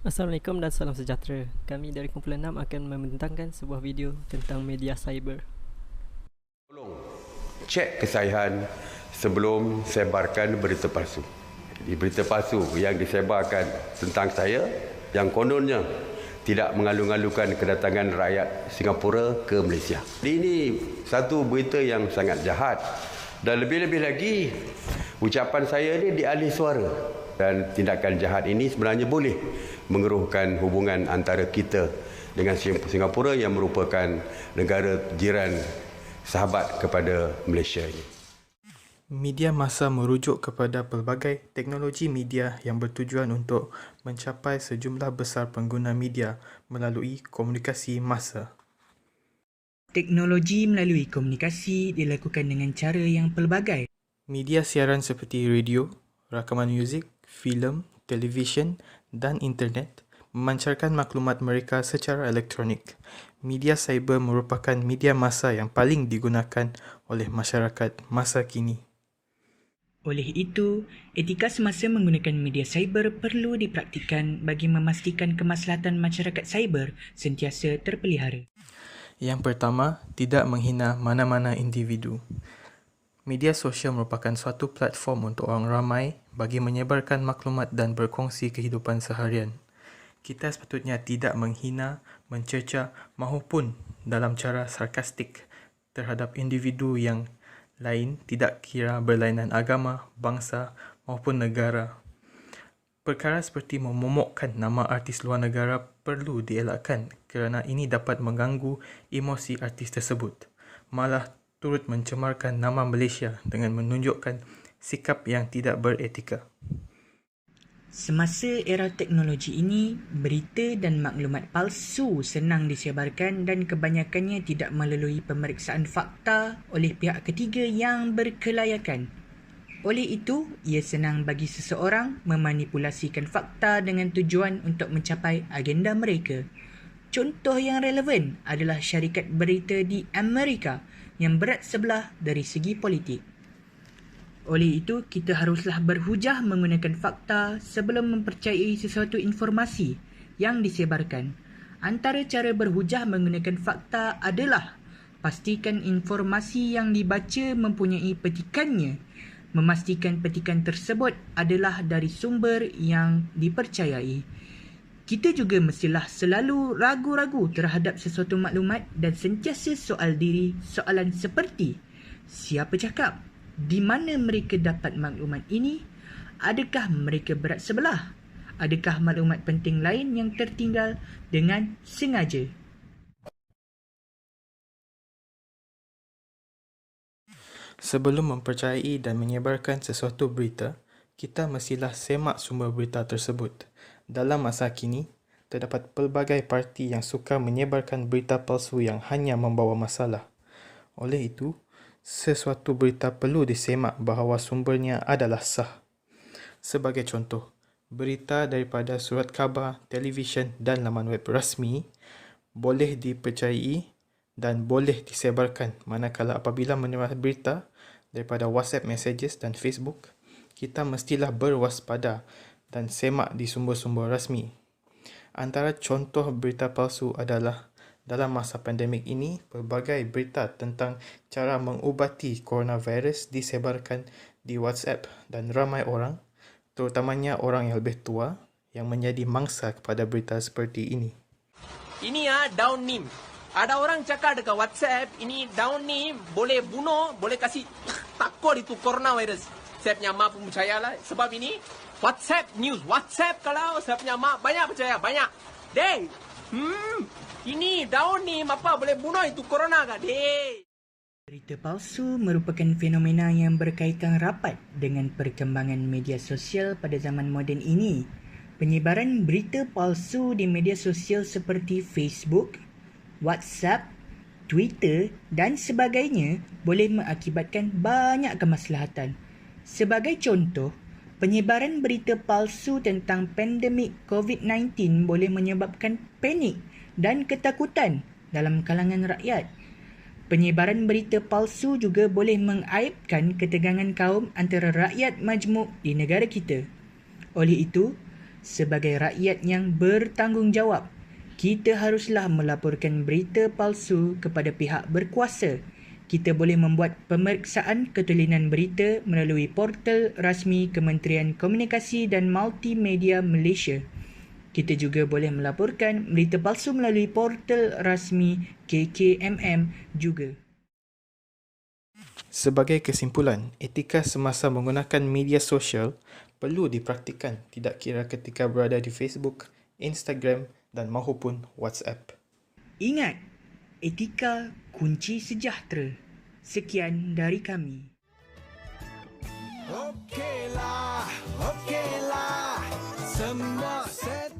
Assalamualaikum dan salam sejahtera. Kami dari kumpulan 6 akan membentangkan sebuah video tentang media cyber. Tolong cek kesahihan sebelum sebarkan berita palsu. Jadi berita palsu yang disebarkan tentang saya yang kononnya tidak mengalu-alukan kedatangan rakyat Singapura ke Malaysia. Ini satu berita yang sangat jahat dan lebih-lebih lagi ucapan saya ini dialih suara dan tindakan jahat ini sebenarnya boleh mengeruhkan hubungan antara kita dengan Singapura yang merupakan negara jiran sahabat kepada Malaysia ini. Media massa merujuk kepada pelbagai teknologi media yang bertujuan untuk mencapai sejumlah besar pengguna media melalui komunikasi massa. Teknologi melalui komunikasi dilakukan dengan cara yang pelbagai. Media siaran seperti radio, rakaman muzik, filem, televisyen dan internet memancarkan maklumat mereka secara elektronik. Media cyber merupakan media massa yang paling digunakan oleh masyarakat masa kini. Oleh itu, etika semasa menggunakan media cyber perlu dipraktikkan bagi memastikan kemaslahatan masyarakat cyber sentiasa terpelihara. Yang pertama, tidak menghina mana-mana individu. Media sosial merupakan suatu platform untuk orang ramai bagi menyebarkan maklumat dan berkongsi kehidupan seharian. Kita sepatutnya tidak menghina, mencerca maupun dalam cara sarkastik terhadap individu yang lain, tidak kira berlainan agama, bangsa maupun negara. Perkara seperti memomokkan nama artis luar negara perlu dielakkan kerana ini dapat mengganggu emosi artis tersebut. Malah turut mencemarkan nama Malaysia dengan menunjukkan sikap yang tidak beretika. Semasa era teknologi ini, berita dan maklumat palsu senang disebarkan dan kebanyakannya tidak melalui pemeriksaan fakta oleh pihak ketiga yang berkelayakan. Oleh itu, ia senang bagi seseorang memanipulasikan fakta dengan tujuan untuk mencapai agenda mereka. Contoh yang relevan adalah syarikat berita di Amerika yang berat sebelah dari segi politik. Oleh itu, kita haruslah berhujah menggunakan fakta sebelum mempercayai sesuatu informasi yang disebarkan. Antara cara berhujah menggunakan fakta adalah pastikan informasi yang dibaca mempunyai petikannya, memastikan petikan tersebut adalah dari sumber yang dipercayai. Kita juga mestilah selalu ragu-ragu terhadap sesuatu maklumat dan sentiasa soal diri soalan seperti siapa cakap? Di mana mereka dapat maklumat ini? Adakah mereka berat sebelah? Adakah maklumat penting lain yang tertinggal dengan sengaja? Sebelum mempercayai dan menyebarkan sesuatu berita, kita mestilah semak sumber berita tersebut. Dalam masa kini, terdapat pelbagai parti yang suka menyebarkan berita palsu yang hanya membawa masalah. Oleh itu, sesuatu berita perlu disemak bahawa sumbernya adalah sah. Sebagai contoh, berita daripada surat khabar, televisyen dan laman web rasmi boleh dipercayai dan boleh disebarkan, manakala apabila menerima berita daripada WhatsApp messages dan Facebook, kita mestilah berwaspada dan semak di sumber-sumber rasmi. Antara contoh berita palsu adalah dalam masa pandemik ini, pelbagai berita tentang cara mengubati coronavirus disebarkan di WhatsApp dan ramai orang, terutamanya orang yang lebih tua, yang menjadi mangsa kepada berita seperti ini. Ini down nim. Ada orang cakap dekat WhatsApp, ini down nim boleh bunuh, boleh kasih takut itu coronavirus. Saya punya mak pun percaya lah. Sebab ini WhatsApp news. WhatsApp kalau saya punya mak banyak percaya, banyak. Deng, ini daun ni apa boleh bunuh itu corona kah? Deh. Berita palsu merupakan fenomena yang berkaitan rapat dengan perkembangan media sosial pada zaman moden ini. Penyebaran berita palsu di media sosial seperti Facebook, WhatsApp, Twitter dan sebagainya boleh mengakibatkan banyak kemaslahatan. Sebagai contoh, penyebaran berita palsu tentang pandemik COVID-19 boleh menyebabkan panik dan ketakutan dalam kalangan rakyat. Penyebaran berita palsu juga boleh mengaibkan ketegangan kaum antara rakyat majmuk di negara kita. Oleh itu, Sebagai rakyat yang bertanggungjawab, kita haruslah melaporkan berita palsu kepada pihak berkuasa. Kita boleh membuat pemeriksaan ketulinan berita melalui portal rasmi Kementerian Komunikasi dan Multimedia Malaysia. Kita juga boleh melaporkan berita palsu melalui portal rasmi KKMM juga. Sebagai kesimpulan, etika semasa menggunakan media sosial perlu dipraktikkan tidak kira ketika berada di Facebook, Instagram dan mahupun WhatsApp. Ingat, etika kunci sejahtera. Sekian dari kami. Okeylah, semua set